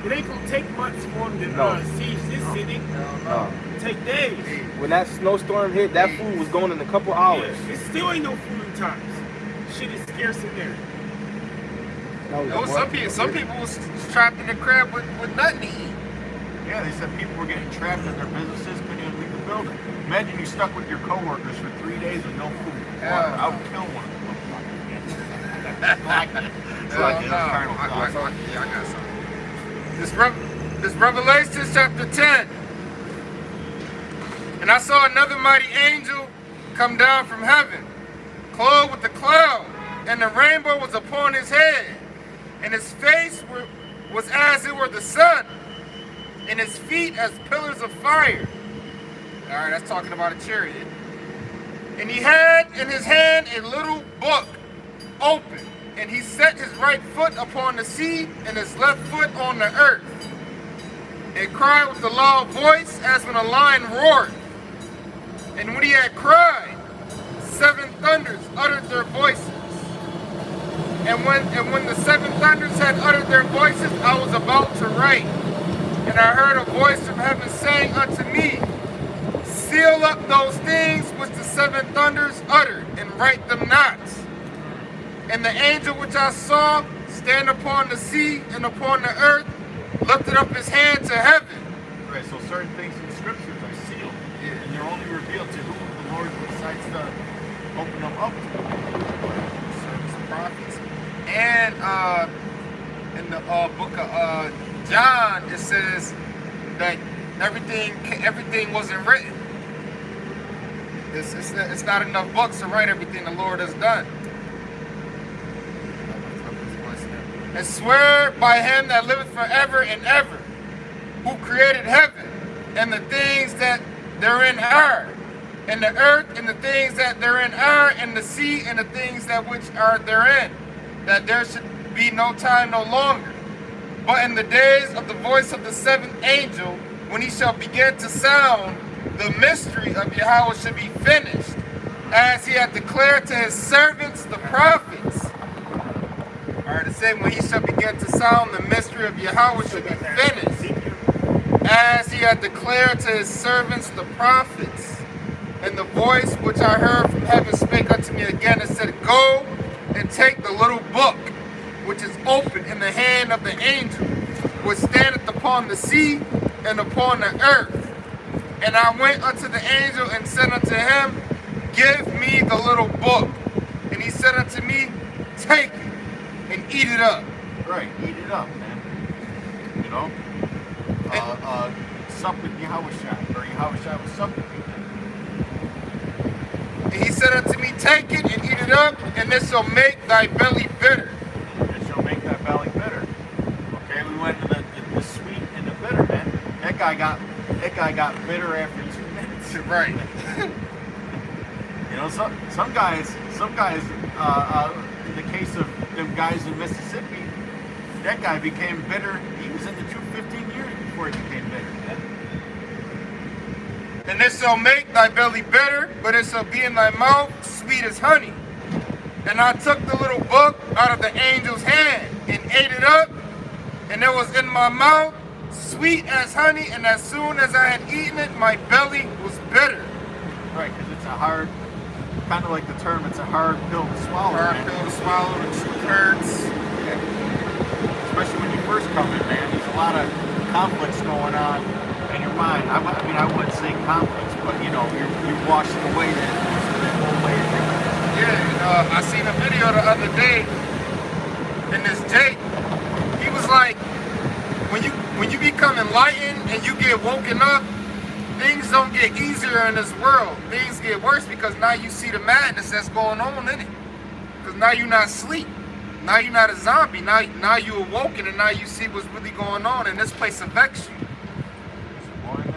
It ain't gonna take months for them to No. siege this city. No. It'll take days. When that snowstorm hit, that food was gone in a couple hours. Yeah, it still ain't no food in times. Shit is scarce in there. no, some people was trapped in the crib with nothing to eat. Yeah, they said people were getting trapped in their businesses, couldn't even leave the building. Imagine you stuck with your coworkers for 3 days with no food. Yeah. I would kill one of them. It's like, I got something. This Revelation chapter 10. And I saw another mighty angel come down from heaven, clothed with a cloud, and the rainbow was upon his head, and his face was as it were the sun, and his feet as pillars of fire. All right, that's talking about a chariot. And he had in his hand a little book open, and he set his right foot upon the sea and his left foot on the earth, and cried with a loud voice as when a lion roared. And when he had cried, 7 thunders uttered their voices. And when the 7 thunders had uttered their voices, I was about to write. And I heard a voice from heaven saying unto me, seal up those things which the 7 thunders uttered, and write them not. And the angel which I saw stand upon the sea and upon the earth lifted up his hand to heaven. Right, so certain things in the scriptures are sealed, and they're only revealed to who the Lord decides to open them up to. Service prophets. And in the book of John, it says that everything wasn't written. It's not enough books to write everything the Lord has done. And swear by him that liveth forever and ever, who created heaven and the things that therein are, and the earth and the things that therein are, and the sea and the things that which are therein, that there should be no time no longer. But in the days of the voice of the 7th angel, when he shall begin to sound, the mystery of Yahweh should be finished, as he had declared to his servants the prophets. Alright, it said when he shall begin to sound, the mystery of Yahweh should be finished, as he had declared to his servants the prophets. And the voice which I heard from heaven spake unto me again and said, go and take the little book which is open in the hand of the angel which standeth upon the sea and upon the earth. And I went unto the angel and said unto him, give me the little book. And he said unto me, take it and eat it up. Right, eat it up, man. You know? Sup with Yahushua, or Yahushua was supping with him. And he said unto me, take it and eat it up, and this shall make thy belly bitter. It shall make thy belly bitter. Okay, we went to the sweet and the bitter, man. That guy got bitter after 2 minutes. Right. You know, some guys, in the case of them guys in Mississippi, That guy became bitter. He was in the truth 15 years before he became bitter. And it shall make thy belly bitter, but it shall be in thy mouth sweet as honey. And I took the little book out of the angel's hand and ate it up, and it was in my mouth sweet as honey, and as soon as I had eaten it, my belly was bitter. Right, because it's a hard, kind of like the term, it's a hard pill to swallow. Hard man. pill to swallow, the truth hurts. Especially when you first come in, man. There's a lot of conflicts going on in your mind. I mean, I wouldn't say conflicts, but you know, you're washing away that whole way of thinking. Yeah, and I seen a video the other day, and this Jake, he was like, when you become enlightened and you get woken up, things don't get easier in this world. Things get worse because now you see the madness that's going on in it. Because now you're not asleep. Now you're not a zombie. Now you awoken, and now you see what's really going on, and this place affects you.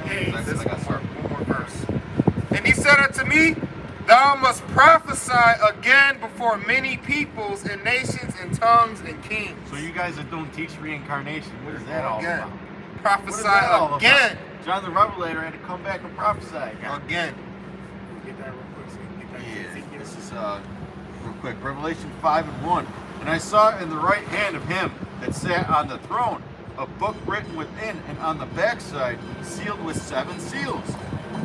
Hey, This one more verse. And he said unto me, thou must prophesy again before many peoples and nations and tongues and kings. So you guys that don't teach reincarnation, what is that all Again. about? What is Prophesy that all again. about? John the Revelator had to come back and prophesy again. Again. Get that real quick. So you get that Yeah, Ezekiel. this is real quick. Revelation 5:1. And I saw in the right hand of him that sat on the throne a book written within, and on the backside sealed with 7 seals.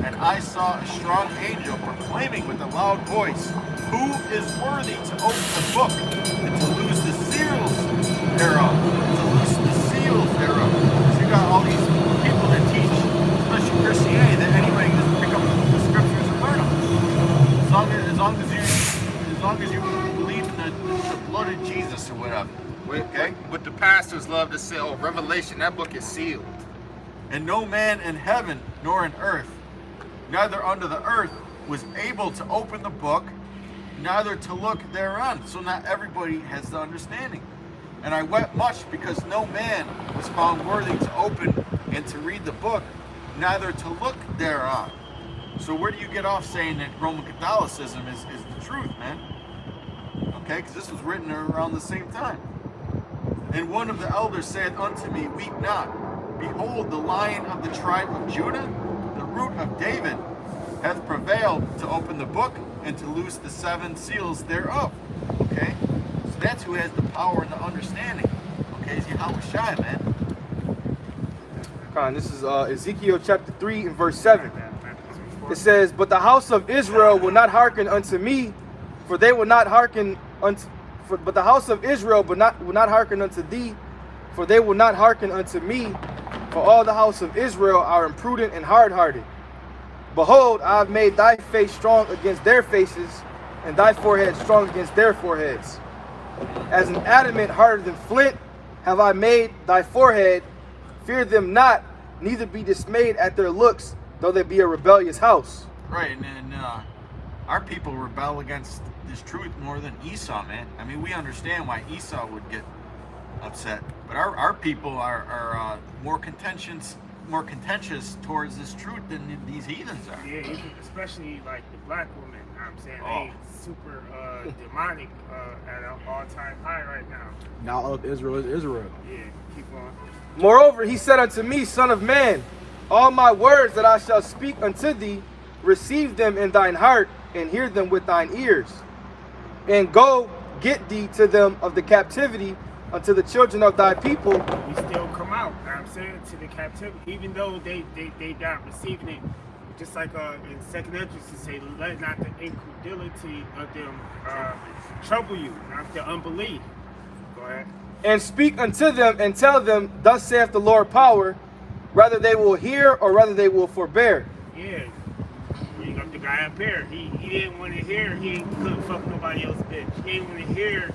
And I saw a strong angel proclaiming with a loud voice, who is worthy to open the book and to loose the seals thereof? To loose the seals thereof. So you got all these people that teach, especially Christianity, that anybody can just pick up the scriptures and learn them. As long as you believe in the blood of Jesus or whatever. Okay? But the pastors love to say, oh, Revelation, that book is sealed. And no man in heaven nor in earth, neither under the earth, was able to open the book, neither to look thereon. So not everybody has the understanding. And I wept much because no man was found worthy to open and to read the book, neither to look thereon. So where do you get off saying that Roman Catholicism is the truth, man? Okay, because this was written around the same time. And one of the elders said unto me, weep not. Behold, the Lion of the tribe of Judah, the root of David, hath prevailed to open the book and to loose the 7 seals thereof. Okay? So that's who has the power and the understanding. Okay, is Yahweh Shai, man. This is Ezekiel chapter 3 and verse 7. It says, but the house of Israel will not hearken unto me, for they will not hearken unto but the house of Israel will not hearken unto thee, for they will not hearken unto me, for all the house of Israel are imprudent and hard-hearted. Behold, I have made thy face strong against their faces, and thy forehead strong against their foreheads. As an adamant harder than flint have I made thy forehead. Fear them not, neither be dismayed at their looks, though they be a rebellious house. Right, and our people rebel against this truth more than Esau, man. I mean, we understand why Esau would get upset, but our people are more contentious towards this truth than these heathens are. Yeah, especially like the black women. You know what I'm saying? Oh. They super demonic at an all-time high right now. Now all of Israel is Israel. Yeah, keep on. Moreover, he said unto me, Son of man, all my words that I shall speak unto thee, receive them in thine heart, and hear them with thine ears. And go get thee to them of the captivity unto the children of thy people. We still come out, you know what I'm saying, to the captivity, even though they not receiving it. Just like in second entrance to say, let not the incredulity of them trouble you, not the unbelief. Go ahead. And speak unto them and tell them, thus saith the Lord power, whether they will hear or whether they will forbear. Yeah. You got the guy up here. He didn't want to hear. He couldn't fuck nobody else's bitch. He didn't want to hear.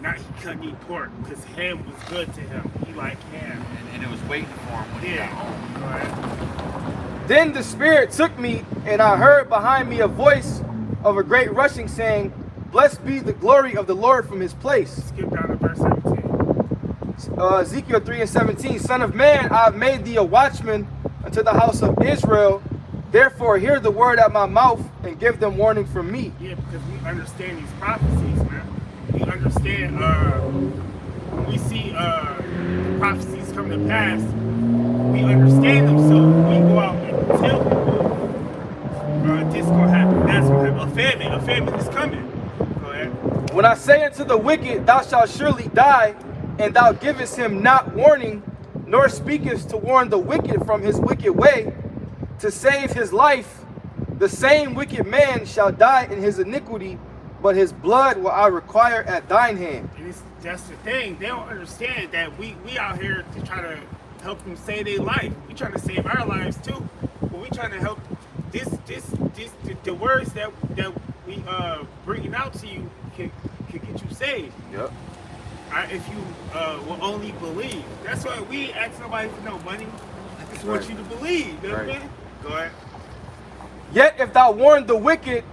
Not he couldn't eat pork because ham was good to him. He liked ham. And it was waiting for him when he got home. Go ahead. Then the Spirit took me, and I heard behind me a voice of a great rushing, saying, Blessed be the glory of the Lord from his place. Skip down to verse 17. Ezekiel 3 and 17. Son of man, I have made thee a watchman unto the house of Israel. Therefore hear the word at my mouth and give them warning from me. Yeah, because we understand these prophecies, man. We understand when we see the prophecies come to pass, we understand them, so we go out and tell people this gonna happen, that's gonna happen. A famine is coming. Go ahead. When I say unto the wicked, thou shalt surely die, and thou givest him not warning, nor speakest to warn the wicked from his wicked way, to save his life, the same wicked man shall die in his iniquity, but his blood will I require at thine hand. And that's the thing. They don't understand that we out here to try to help them save their life. We trying to save our lives too. But we trying to help the words that we bringing out to you can get you saved. Yep. If you will only believe. That's why we ain't ask nobody for no money. I just want you to believe. You know what I mean? Go ahead. Yet if thou warn the wicked,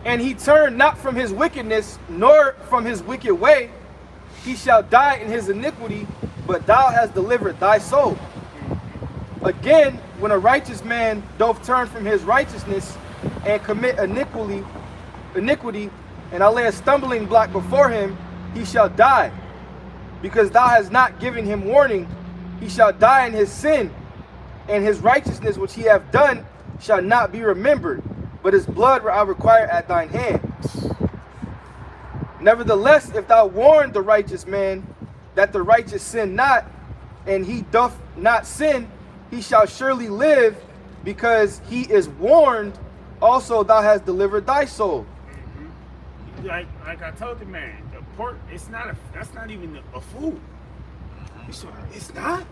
and he turn not from his wickedness, nor from his wicked way, he shall die in his iniquity, but thou hast delivered thy soul. Again, when a righteous man doth turn from his righteousness and commit iniquity, and I lay a stumbling block before him, he shall die. Because thou hast not given him warning, he shall die in his sin, and his righteousness which he hath done shall not be remembered, but his blood will I require at thine hand. Nevertheless, if thou warn the righteous man that the righteous sin not, and he doth not sin, he shall surely live, because he is warned. Also thou hast delivered thy soul. Like I told the man, the pork, that's not even a food. It's not?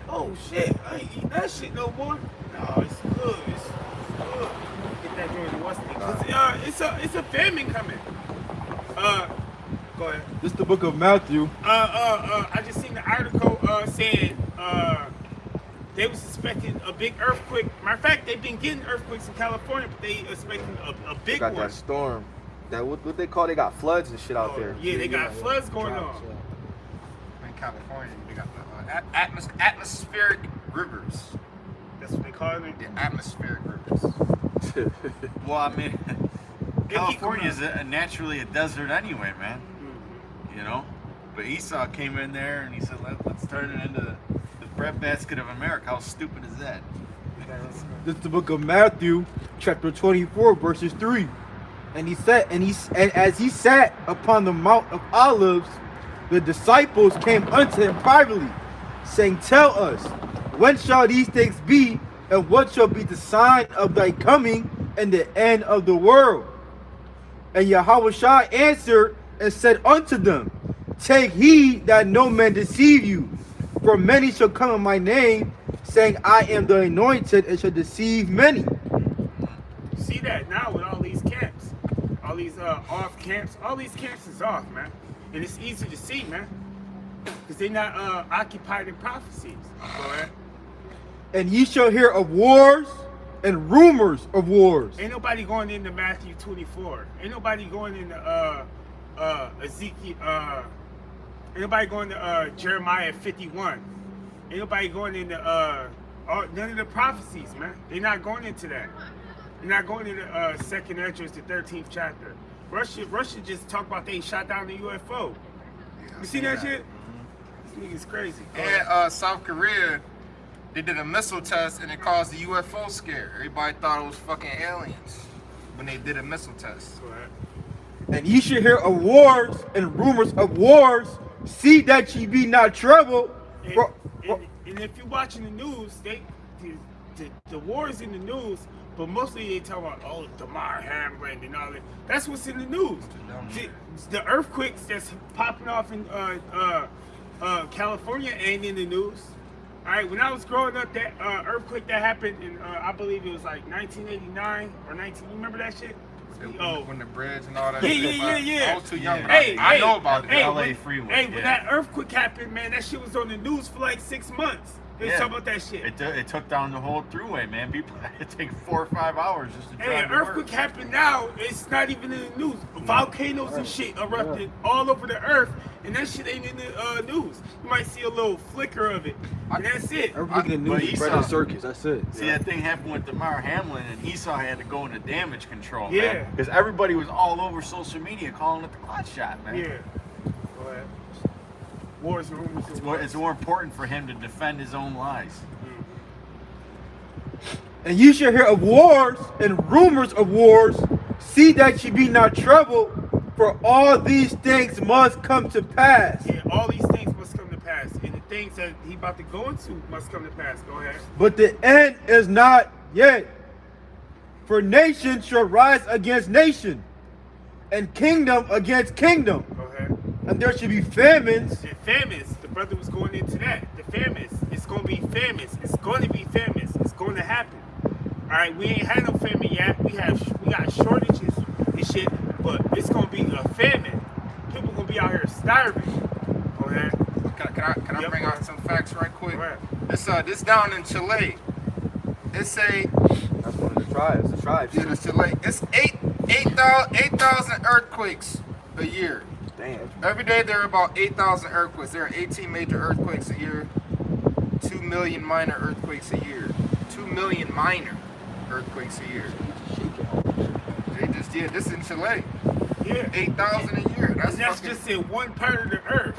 Oh shit, I ain't eating that shit no more. No, it's good. It's good. Get that joint what's it? It's a famine coming. Go ahead. This is the book of Matthew. I just seen the article saying they was expecting a big earthquake. Matter of fact, they've been getting earthquakes in California, but they expecting a big Got one. that storm. That what they call, they got floods and shit out there. Yeah, they got floods going on. In California, they got the atmospheric rivers. That's what they call it. The atmospheric rivers. Well, I mean, They keep California is coming naturally a desert anyway, man. You know? But Esau came in there and he said, let's turn it into the breadbasket of America. How stupid is that? This is the book of Matthew, chapter 24, verses 3. And he said, and as he sat upon the Mount of Olives, the disciples came unto him privately, saying, Tell us, when shall these things be, and what shall be the sign of thy coming and the end of the world? And Yahushua answered and said unto them, Take heed that no man deceive you, for many shall come in my name, saying, I am the anointed, and shall deceive many. You see that now with all these camps, all these off camps, all these camps is off, man. And it's easy to see, man, because they're not occupied in prophecies. Go ahead. And ye shall hear of wars and rumors of wars. Ain't nobody going into Matthew 24. Ain't nobody going into Ezekiel. Ain't nobody going to Jeremiah 51. Ain't nobody going into none of the prophecies, man. They're not going into that. They're not going into Second Esdras, the 13th chapter. Russia just talked about they shot down the UFO. You see that shit? This nigga's crazy. And South Korea, they did a missile test and it caused the UFO scare. Everybody thought it was fucking aliens when they did a missile test. Go ahead. And ye shall hear of wars and rumors of wars. See that ye be not troubled. And if you're watching the news, the wars in the news, but mostly they talk about Damar Hamlin and all that. That's what's in the news. The earthquakes that's popping off in California ain't in the news. All right, when I was growing up, that earthquake that happened in I believe it was like 1989 or 19. You remember that shit? When the bridge and all that. Yeah. I was too young. Yeah. I know about it. Hey, LA freeway. When that earthquake happened, man, that shit was on the news for like 6 months. They was talking about that shit. It took down the whole throughway, man. People had to take 4 or 5 hours just to drive Hey, an to work. earthquake happened now. It's not even in the news. Volcanoes and shit erupted all over the earth, and that shit ain't in the news. You might see a little flicker of it, and that's it. Everything in the But news is Esau- spread in circus. That's it. See, that thing happened with Damar Hamlin, and Esau had to go into damage control, Yeah. man. Because everybody was all over social media calling it the quad shot, man. Yeah. Go ahead. Wars and rumors. It's more important for him to defend his own lies. And ye shall hear of wars and rumors of wars. See that ye be not troubled, for all these things must come to pass. Yeah, all these things must come to pass, and the things that he about to go into must come to pass. Go ahead. But the end is not yet. For nation shall rise against nation, and kingdom against kingdom. Go ahead. And there shall be famines. The famines. The brother was going into that. The famines. It's going to be famines. It's going to be famines. It's going to happen. All right, we ain't had no famine yet. We got shortages and shit, but it's going to be a famine. People going to be out here starving. Go ahead. Can I bring out some facts right quick? Go ahead. This down in Chile. It's a That's one of the tribes. The tribes. yeah, it's Chile. It's 8,000 earthquakes a year. Damn. Every day there are about 8,000 earthquakes. There are 18 major earthquakes a year, 2 million minor earthquakes a year, 2 million minor earthquakes a year. This in Chile. Yeah. 8,000 a year. And that's fucking- just in one part of the earth.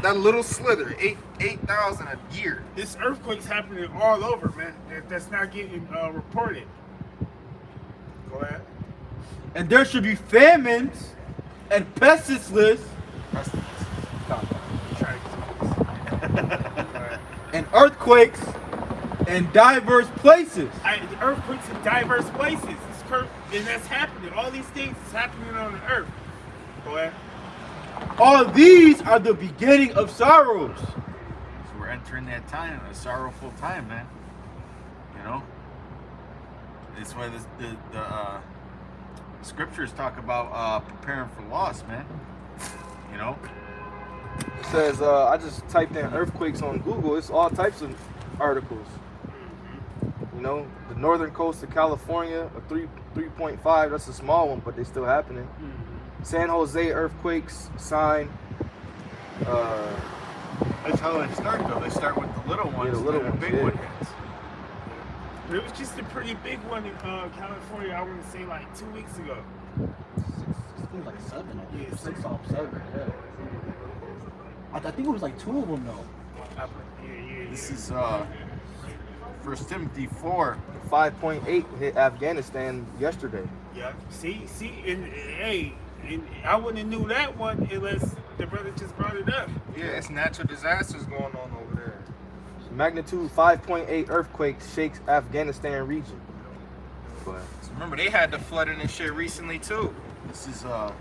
that little slither. 8,000 a year. This earthquake's happening all over, man. That's not getting reported. Go ahead. And there shall be famines and pestilences and earthquakes in diverse places. Earthquakes in diverse places. And that's happening. All these things is happening on the earth. Go ahead. All these are the beginning of sorrows. So we're entering that time, a sorrowful time, man. You know? That's why the scriptures talk about preparing for loss, man. You know? It says, I just typed in earthquakes on Google. It's all types of articles. You know, the northern coast of California, a 3.5. That's a small one, but they're still happening. San Jose earthquakes sign. That's how they start, though. They start with the little ones, the little and then ones, big yeah. one hits. There was just a pretty big one in California, I want to say like 2 weeks ago. It was like 7, I think. Yeah, 6 off 7. Yeah. I think it was like 2 of them though. Yeah. This is 1 Timothy 4. 5.8 hit Afghanistan yesterday. Yeah. See, and hey, and I wouldn't have knew that one unless the brother just brought it up. Yeah, it's natural disasters going on over there. Magnitude 5.8 earthquake shakes Afghanistan region. But Remember, they had the flooding and shit recently too. This is God.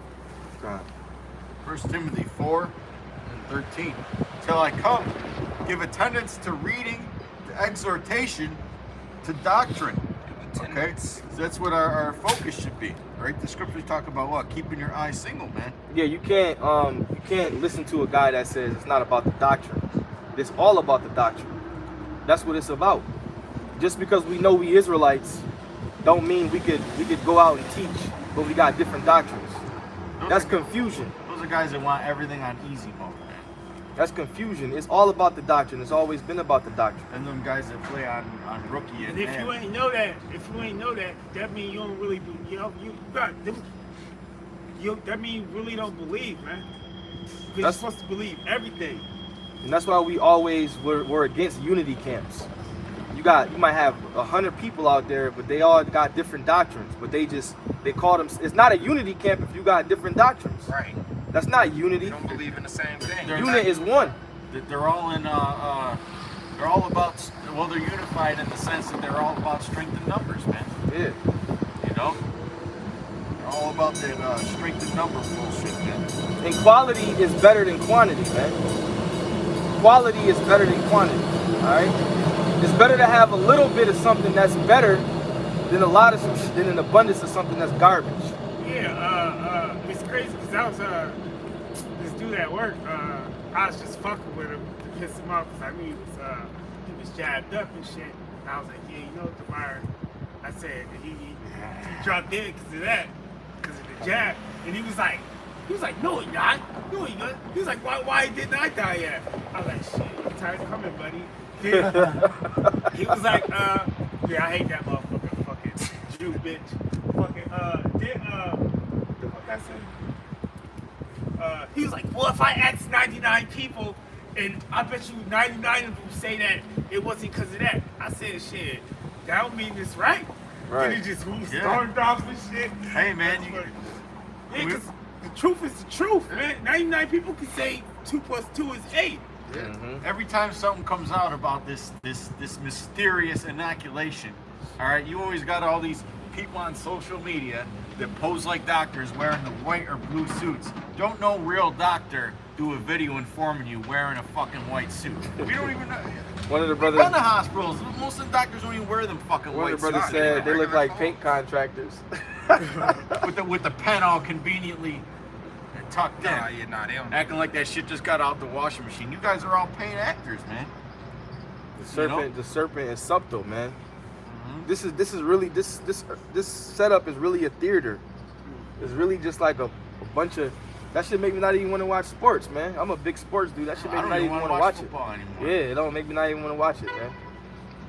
1 Timothy 4 and 13. Till I come, give attendance to reading, to exhortation, to doctrine. Okay? So that's what our focus should be. Right? The scriptures talk about what? Keeping your eyes single, man. Yeah, you can't listen to a guy that says it's not about the doctrine. It's all about the doctrine. That's what it's about. Just because we know we Israelites don't mean we could go out and teach, but we got different doctrines. That's confusion. Those are guys that want everything on easy mode, man. That's confusion. It's all about the doctrine. It's always been about the doctrine. And them guys that play on rookie And if you ain't know that, that means you don't really, you got them. That means you really don't believe, man. Because you're supposed to believe everything. And that's why we always were against unity camps. You might have 100 people out there, but they all got different doctrines. But they call them. It's not a unity camp if you got different doctrines. Right. That's not They unity. don't believe in the same thing. Unit is one. They're all in. They're all about. Well, they're unified in the sense that they're all about strength in numbers, man. Yeah. You know. They're all about that strength in numbers bullshit, man. And quality is better than quantity, man. Quality is better than quantity. All right. It's better to have a little bit of something that's better than than an abundance of something that's garbage. Yeah, it's crazy because I was this dude at work. I was just fucking with him to piss him off because I knew he was jabbed up and shit. And I was like, yeah, you know what, Demar? I said he dropped dead because of that, because of the jab. And he was like, no, he not. No, he not. He was like, why didn't I die yet? I was like, shit, time's coming, buddy. He was like, yeah, I hate that motherfucker, fucking Jew bitch. Fucking, what the fuck I said? he was like, well, if I asked 99 people, and I bet you 99 of them say that it wasn't because of that. I said, shit, that don't mean it's right. Right. Then he just Yeah. stormed off and shit. Hey, man, That's you- funny. Yeah, because the truth is the truth, man. 99 people can say 2 + 2 is 8. Every time something comes out about this mysterious inoculation, all right, you always got all these people on social media that pose like doctors wearing the white or blue suits. Don't no real doctor do a video informing you wearing a fucking white suit. We don't even know. One of the We've brothers, been to hospitals. Most of the doctors don't even wear them fucking one white of the brothers suits. said they look like paint contractors. with the pen all conveniently tucked in. Nah, yeah, nah, they don't. Acting like that shit just got out the washing machine. You guys are all paid actors, man. The serpent is subtle, man. This is really this setup is really a theater. It's really just like a bunch of that should make me not even want to watch sports, man. I'm a big sports dude. That should make me not even want to watch it. football anymore. Yeah, it don't make me not even want to watch it, man.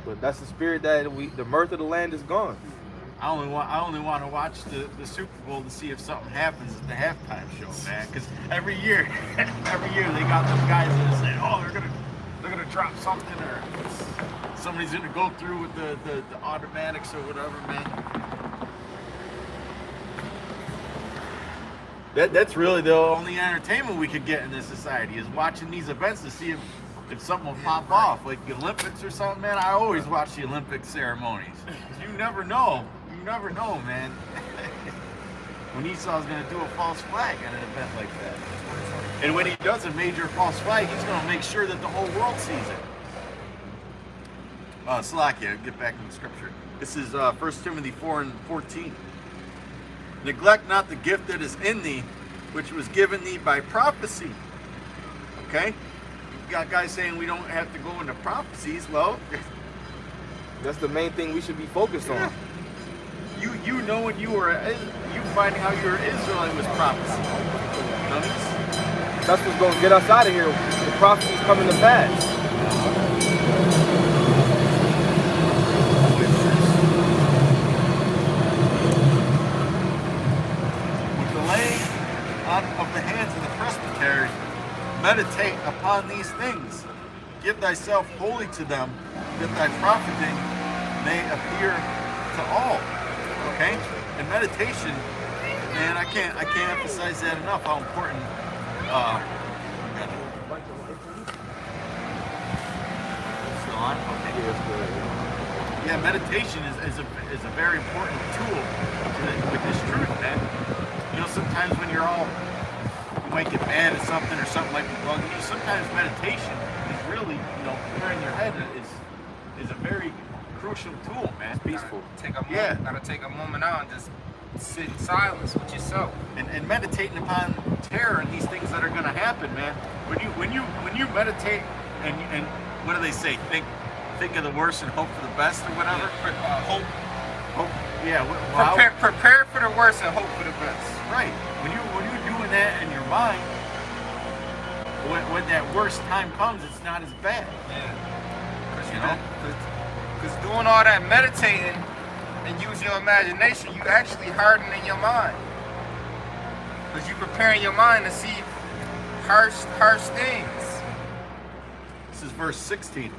But that's the spirit that the mirth of the land is gone. I only want to watch the Super Bowl to see if something happens at the halftime show, man. Because every year they got them guys that say, oh, they're gonna drop something or somebody's gonna go through with the automatics or whatever, man. That's really the only entertainment we could get in this society is watching these events to see if something will pop off, like the Olympics or something, man. I always watch the Olympic ceremonies. You never know. You never know, man. When Esau's gonna do a false flag at an event like that. And when he does a major false flag, he's gonna make sure that the whole world sees it. Salakia, get back in the scripture. This is 1 Timothy 4:14. Neglect not the gift that is in thee, which was given thee by prophecy. Okay? You got guys saying we don't have to go into prophecies. Well, That's the main thing we should be focused on. you knowing you finding out you're Israelite was prophecy. Dummies. That's what's gonna get us out of here. The prophecy's coming to pass. With the laying on of the hands of the presbytery, meditate upon these things. Give thyself wholly to them, that thy profiting may appear to all. Okay? And meditation, man, I can't emphasize that enough. How important. Still on? Okay. Yeah, meditation is a very important tool with this truth, man. You know, sometimes when you might get mad at something or something might be bugging you. Sometimes meditation is really, clearing your head is a very crucial tool, man. Peaceful. Gotta take a moment out and just sit in silence with yourself. And meditating upon terror and these things that are going to happen, man. When you meditate and what do they say? Think of the worst and hope for the best or whatever. Hope. Yeah. Prepare for the worst and hope for the best. Right. When you're doing that in your mind, when that worst time comes, it's not as bad. Yeah. Because doing all that meditating and using your imagination, you actually hardening your mind. Because you're preparing your mind to see harsh things. This is verse 16.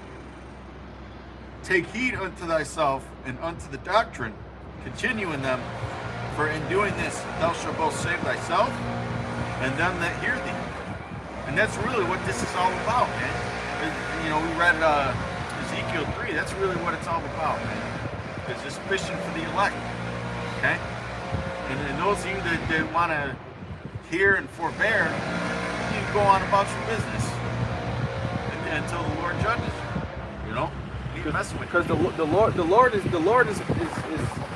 Take heed unto thyself and unto the doctrine. Continue in them, for in doing this thou shalt both save thyself and them that hear thee. And that's really what this is all about, man. We read Ezekiel 3. That's really what it's all about, man. It's just fishing for the elect. Okay? And those of you that want to hear and forbear, you go on about your business until the Lord judges you. He's messing with you. Because the Lord is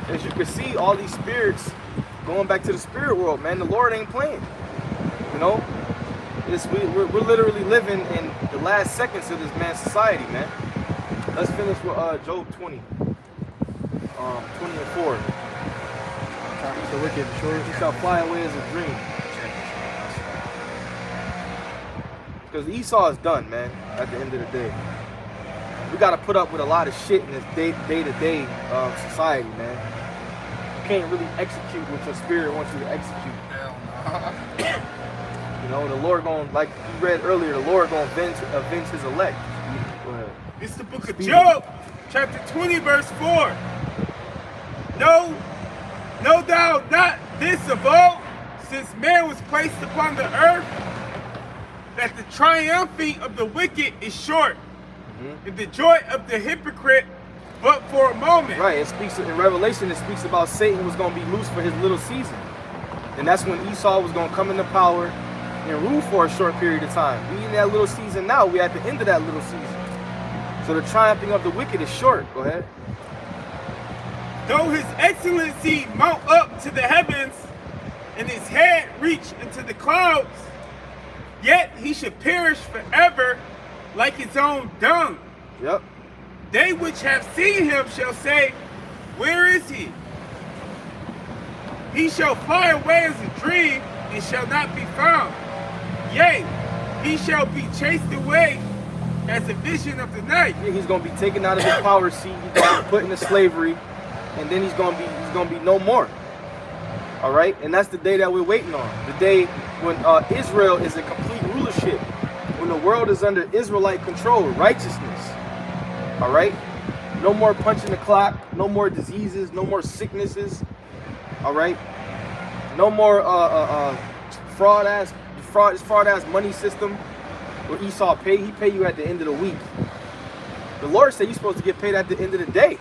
as you can see, all these spirits going back to the spirit world, man. The Lord ain't playing. We're literally living in the last seconds of this man's society, man. Let's finish with Job 20. 20 and 4. So wicked, sure. He shall fly away as a dream. Because Esau is done, man, at the end of the day. We got to put up with a lot of shit in this day-to-day society, man. You can't really execute what your spirit wants you to execute. Hell no. know, the Lord going, like you read earlier, the Lord going to avenge his elect. Go ahead. It's the book of Job, chapter 20, verse 4. No doubt not this of old, since man was placed upon the earth, that the triumphing of the wicked is short, and the joy of the hypocrite but for a moment. Right, it speaks in Revelation, it speaks about Satan was going to be loose for his little season. And that's when Esau was going to come into power and rule for a short period of time. We in that little season now, we at the end of that little season. So the triumphing of the wicked is short. Go ahead. Though his excellency mount up to the heavens, and his head reach into the clouds, yet he should perish forever like his own dung. Yep. They which have seen him shall say, where is he? He shall fly away as a dream, and shall not be found. Yea, he shall be chased away as a vision of the night. Yeah, he's going to be taken out of his power seat. He's going to be put into slavery, and then he's going to be no more. All right, and that's the day that we're waiting on. The day when Israel is a complete rulership, when the world is under Israelite control, righteousness. All right, no more punching the clock, no more diseases, no more sicknesses. All right, no more fraud ass money system where Esau pay. He pay you at the end of the week. The Lord said you're supposed to get paid at the end of the day.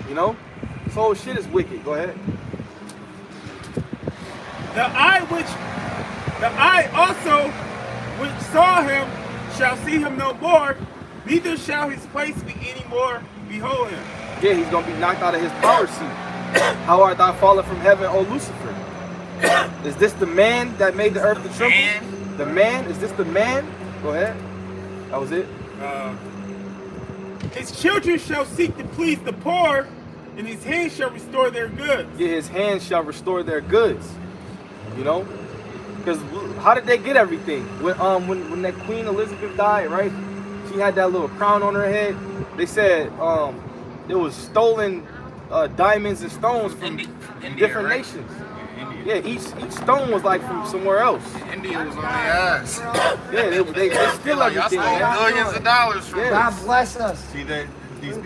You know, this whole shit is wicked. Go ahead. The eye also which saw him shall see him no more, neither shall his place be any more behold him. Yeah, he's gonna be knocked out of his power seat. How art thou fallen from heaven, O Lucifer? Is this the man that made the earth to tremble? The man? Is this the man? Go ahead. That was it. His children shall seek to please the poor, and his hands shall restore their goods. Yeah, his hands shall restore their goods. You know? Because how did they get everything? When that Queen Elizabeth died, right? She had that little crown on her head. They said it was stolen diamonds and stones from India, different right? nations. Yeah, each stone was like from somewhere else. India was on their ass. Yeah, they steal Like, y'all everything, stole man. billions of dollars from Yeah. us. God bless us. See that these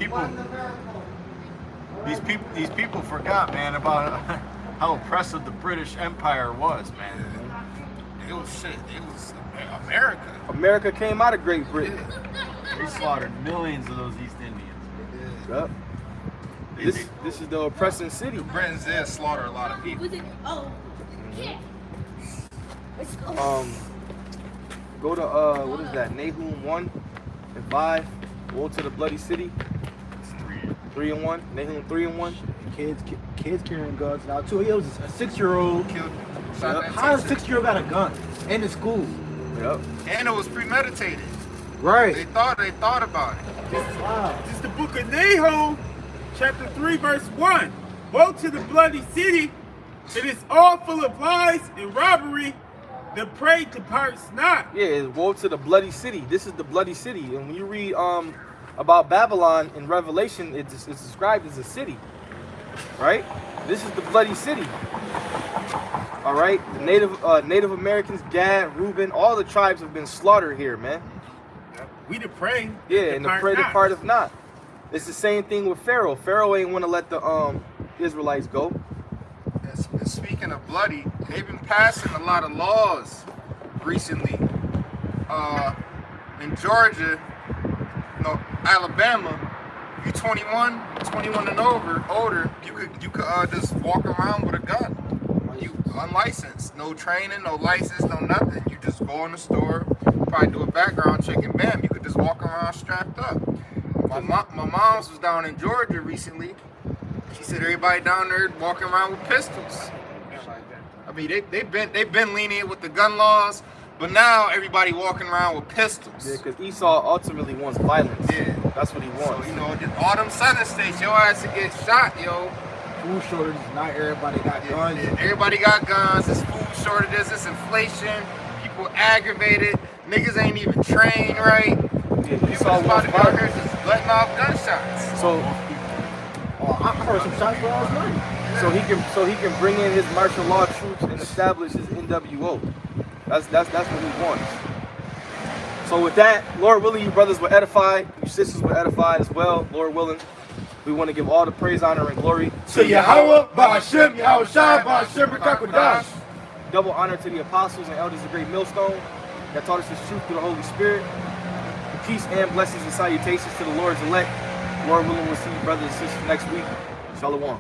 people forgot, man, about how oppressive the British Empire was, man. It was shit. It was America. America came out of Great Britain. They slaughtered millions of those East Indians. Yep. This is the oppressing city. Britons did slaughter a lot of people. Was it? Oh, yeah. Let's go. Go to what is that? Nahum 1 and 5. Woe to the bloody city. 3 and 1. Nahum 3 and 1. Kids carrying guns now too. It was a 6-year-old. Killed, shot that How does a teacher. 6-year-old got a gun in the school? Yep. And it was premeditated. They Right. thought about it. Wow. This is the book of Nahum, chapter 3, verse 1. Woe to the bloody city, it is all full of lies and robbery, the prey departs not. Yeah, it's woe to the bloody city. This is the bloody city. And when you read about Babylon in Revelation, it's described as a city. Right? This is the bloody city. All right? The Native Americans, Gad, Reuben, all the tribes have been slaughtered here, man. We the prey. Yeah, and the depart prey not. departeth not. It's the same thing with Pharaoh. Pharaoh ain't want to let the Israelites go. And speaking of bloody, they've been passing a lot of laws recently. In Georgia, no, Alabama, if you're 21 and older, you could just walk around with a gun. You unlicensed, no training, no license, no nothing. You just go in the store, probably do a background check, and bam, you could just walk around strapped up. My mom's was down in Georgia recently. She said everybody down there walking around with pistols. I mean, they've been lenient with the gun laws, but now everybody walking around with pistols. Yeah, because Esau ultimately wants violence. Yeah. That's what he wants. So, you know, all them southern states, your ass to get shot, yo. Food shortages. Not everybody got guns. Everybody got guns. It's food shortages. It's inflation. People aggravated. Niggas ain't even trained right. Yeah, People Esau just about wants to be out violence. here just letting off gunshots. So I heard some shots for all his money. so he can bring in his martial law troops and establish his NWO. That's what he wants. So with that, Lord willing, you brothers were edified, you sisters were edified as well, Lord willing. We want to give all the praise, honor, and glory To Yahweh, Ba'ashem, Yahushua, Ba'ashem, B'Kakodash. Double honor to the apostles and elders of Great Millstone that taught us this truth through the Holy Spirit. Peace and blessings and salutations to the Lord's elect. Lord willing, we'll see you brothers and sisters next week. Shalom.